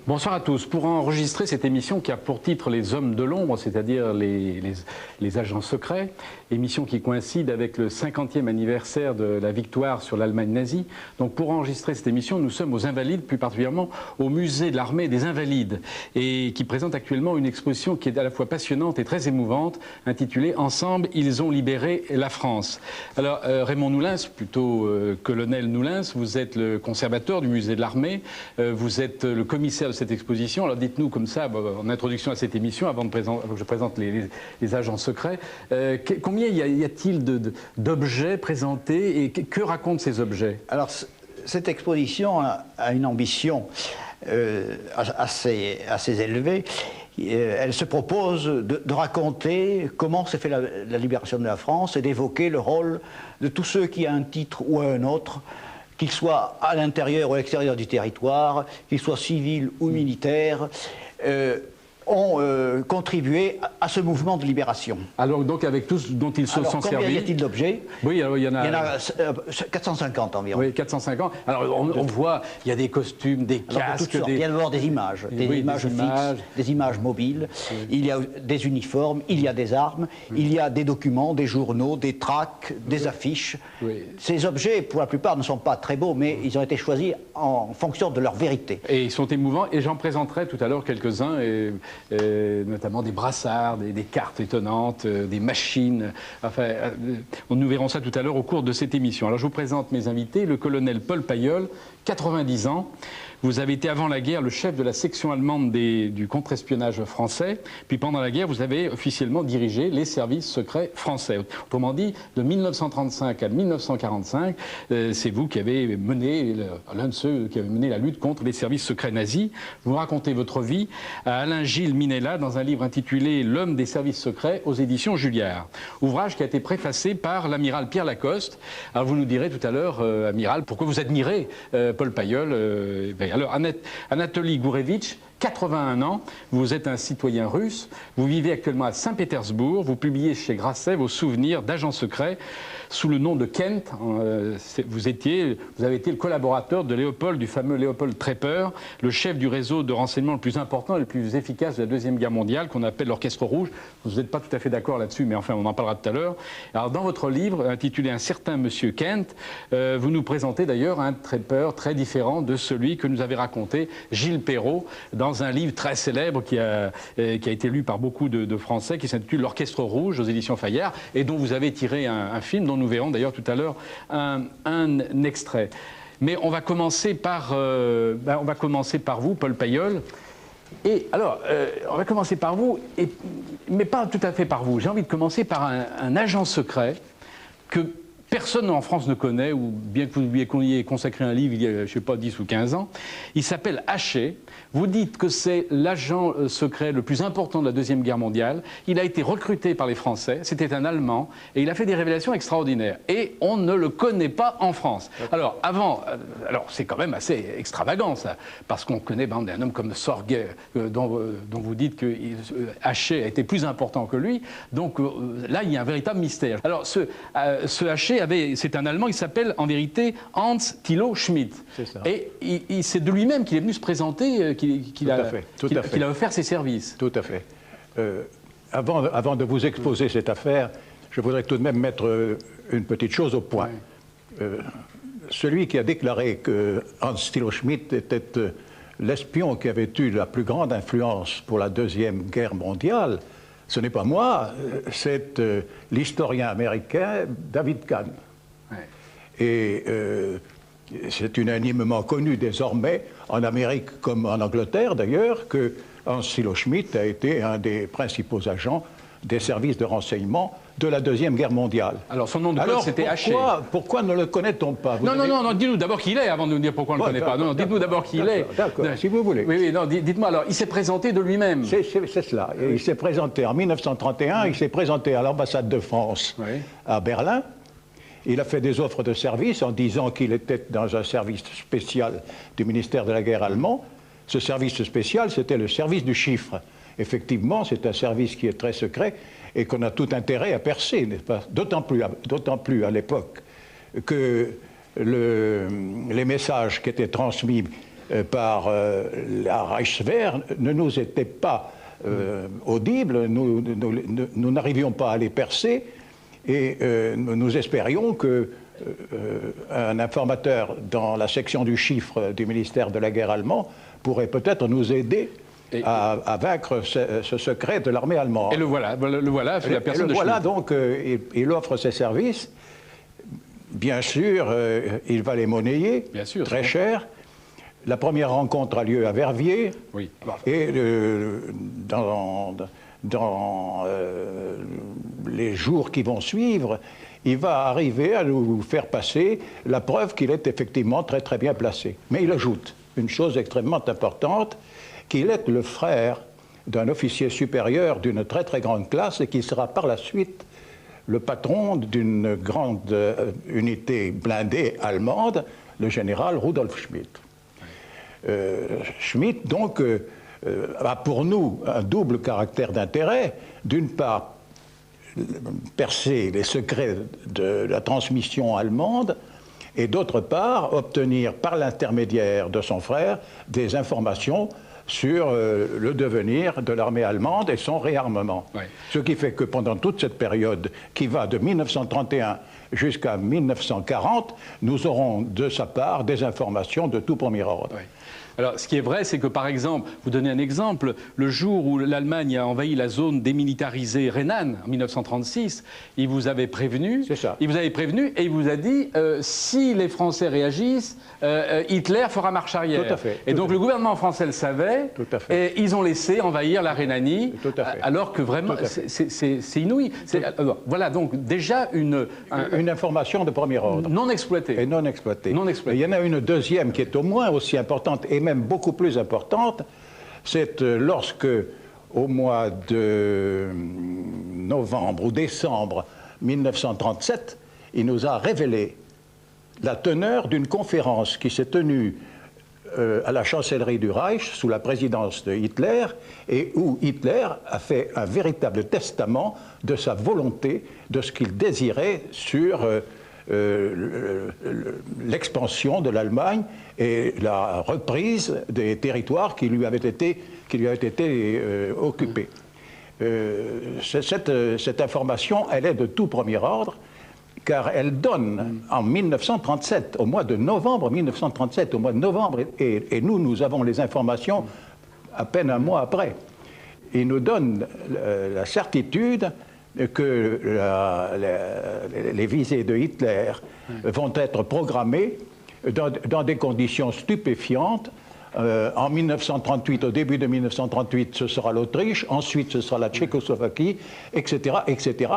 Bonsoir à tous. Pour enregistrer cette émission qui a pour titre Les Hommes de l'Ombre, c'est-à-dire les agents secrets, émission qui coïncide avec le 50e anniversaire de la victoire sur l'Allemagne nazie. Donc pour enregistrer cette émission, nous sommes aux Invalides, plus particulièrement au musée de l'armée des Invalides, et qui présente actuellement une exposition qui est à la fois passionnante et très émouvante, intitulée « Ensemble, ils ont libéré la France ». Alors Raymond Noulens, plutôt colonel Noulens, vous êtes le conservateur du musée de l'armée, vous êtes le commissaire de cette exposition. Alors dites-nous comme ça, en introduction à cette émission, avant que je présente les agents secrets, combien y a-t-il d'objets présentés et que racontent ces objets? Alors cette exposition a une ambition assez élevée. Elle se propose de raconter comment s'est fait la libération de la France et d'évoquer le rôle de tous ceux qui, à un titre ou à un autre, qu'ils soient à l'intérieur ou à l'extérieur du territoire, qu'ils soient civils ou militaires, ont contribué à ce mouvement de libération. Alors donc avec tout ce dont ils se sont servis... Combien y a-t-il d'objets? Oui, alors il y en a 450 environ. Oui, 450. Alors on voit, il y a des costumes, des casques... Il y a d'abord des images, des images fixes, des images mobiles, il y a des uniformes, il y a des armes, il y a des documents, des journaux, des tracts, des affiches. Oui. Ces objets, pour la plupart, ne sont pas très beaux, mais ils ont été choisis en fonction de leur vérité. Et ils sont émouvants, et j'en présenterai tout à l'heure quelques-uns, notamment des brassards, des cartes étonnantes, des machines. Enfin, nous verrons ça tout à l'heure au cours de cette émission. Alors je vous présente mes invités, le colonel Paul Pailleul, 90 ans. Vous avez été avant la guerre le chef de la section allemande du contre-espionnage français. Puis pendant la guerre, vous avez officiellement dirigé les services secrets français. Autrement dit, de 1935 à 1945, c'est vous qui avez mené, l'un de ceux qui avez mené la lutte contre les services secrets nazis. Vous racontez votre vie à Alain-Gilles Minella dans un livre intitulé L'homme des services secrets aux éditions Julliard. Ouvrage qui a été préfacé par l'amiral Pierre Lacoste. Alors vous nous direz tout à l'heure, amiral, pourquoi vous admirez Paul Pailleul. Alors, Anatoly Gourevitch, 81 ans, vous êtes un citoyen russe, vous vivez actuellement à Saint-Pétersbourg, vous publiez chez Grasset vos souvenirs d'agents secrets sous le nom de Kent. Vous avez été le collaborateur de Léopold, du fameux Léopold Trepper, le chef du réseau de renseignement le plus important et le plus efficace de la Deuxième Guerre mondiale, qu'on appelle l'Orchestre Rouge. Vous n'êtes pas tout à fait d'accord là-dessus, mais enfin, on en parlera tout à l'heure. Alors, dans votre livre, intitulé Un certain Monsieur Kent, vous nous présentez d'ailleurs un Trepper très différent de celui que nous avait raconté Gilles Perrault dans un livre très célèbre qui a été lu par beaucoup de Français, qui s'intitule L'Orchestre Rouge aux éditions Fayard, et dont vous avez tiré un film dont nous verrons d'ailleurs tout à l'heure un extrait. Mais on va commencer par vous, Paul Pailleul. Et alors, on va commencer par vous, mais pas tout à fait par vous. J'ai envie de commencer par un agent secret que personne en France ne connaît, ou bien que vous lui ayez consacré un livre il y a, je ne sais pas, 10 ou 15 ans. Il s'appelle Haché. Vous dites que c'est l'agent secret le plus important de la Deuxième Guerre mondiale. Il a été recruté par les Français, c'était un Allemand, et il a fait des révélations extraordinaires. Et on ne le connaît pas en France. Alors, c'est quand même assez extravagant, ça, parce qu'on connaît un homme comme Sorge, dont vous dites que Haché a été plus important que lui. Donc là, il y a un véritable mystère. Alors, ce Haché, c'est un Allemand, il s'appelle en vérité Hans Thilo Schmidt. C'est ça. Et c'est de lui-même qu'il est venu se présenter, qu'il a offert ses services. Tout à fait. Avant de vous exposer cette affaire, je voudrais tout de même mettre une petite chose au point. Oui. Celui qui a déclaré que Hans Thilo Schmidt était l'espion qui avait eu la plus grande influence pour la Deuxième Guerre mondiale, ce n'est pas moi, c'est l'historien américain David Kahn. Ouais. Et c'est unanimement connu désormais, en Amérique comme en Angleterre d'ailleurs, que Hans Thilo Schmidt a été un des principaux agents des services de renseignement de la Deuxième Guerre mondiale. Alors son nom de code c'était Haché. Pourquoi ne le connaît-on pas? Non, dites-nous d'abord qui il est avant de nous dire pourquoi on ne le connaît pas. Non, dites-nous d'abord qui il est. D'accord, si vous voulez. Oui, non, dites-moi alors, il s'est présenté de lui-même. C'est cela. Il s'est présenté en 1931, il s'est présenté à l'ambassade de France à Berlin. Il a fait des offres de service en disant qu'il était dans un service spécial du ministère de la Guerre allemand. Ce service spécial, c'était le service du chiffre. Effectivement, c'est un service qui est très secret et qu'on a tout intérêt à percer, n'est-ce pas? D'autant plus à l'époque que les messages qui étaient transmis par la Reichswehr ne nous étaient pas audibles, nous n'arrivions pas à les percer, et nous espérions que un informateur dans la section du chiffre du ministère de la guerre allemand pourrait peut-être nous aider à vaincre ce secret de l'armée allemande. Et le voilà, c'est la personne de Schmitt. Voilà, donc, il offre ses services. Bien sûr, il va les monnayer, bien sûr, très cher. La première rencontre a lieu à Verviers. Oui. Et dans les jours qui vont suivre, il va arriver à nous faire passer la preuve qu'il est effectivement très très bien placé. Mais il ajoute une chose extrêmement importante, qu'il est le frère d'un officier supérieur d'une très très grande classe et qui sera par la suite le patron d'une grande unité blindée allemande, le général Rudolf Schmitt. Schmitt, donc, a pour nous un double caractère d'intérêt. D'une part, percer les secrets de la transmission allemande, et d'autre part, obtenir par l'intermédiaire de son frère des informations sur le devenir de l'armée allemande et son réarmement. Oui. Ce qui fait que pendant toute cette période qui va de 1931 jusqu'à 1940, nous aurons de sa part des informations de tout premier ordre. Oui. Alors, ce qui est vrai, c'est que, par exemple, vous donnez un exemple, le jour où l'Allemagne a envahi la zone démilitarisée rhénane, en 1936, il vous avait prévenu. C'est ça. Il vous avait prévenu et il vous a dit, si les Français réagissent, Hitler fera marche arrière. Tout à fait. Et donc, le gouvernement français le savait. Tout à fait. Et ils ont laissé envahir la Rhénanie. Tout à fait. Alors que vraiment, c'est inouï. Voilà, donc, déjà une information de premier ordre. Non exploitée. Et non exploitée. Non exploitée. Et il y en a une deuxième qui est au moins aussi importante, et même beaucoup plus importante, c'est lorsque, au mois de novembre ou décembre 1937, il nous a révélé la teneur d'une conférence qui s'est tenue à la chancellerie du Reich sous la présidence de Hitler, et où Hitler a fait un véritable testament de sa volonté, de ce qu'il désirait sur l'expansion de l'Allemagne et la reprise des territoires qui lui avaient été occupés. Cette information, elle est de tout premier ordre, car elle donne en 1937, au mois de novembre 1937, et nous avons les informations à peine un mois après, il nous donne la certitude que les visées de Hitler vont être programmées dans des conditions stupéfiantes. En 1938, au début de 1938, ce sera l'Autriche, ensuite ce sera la Tchécoslovaquie, etc., etc.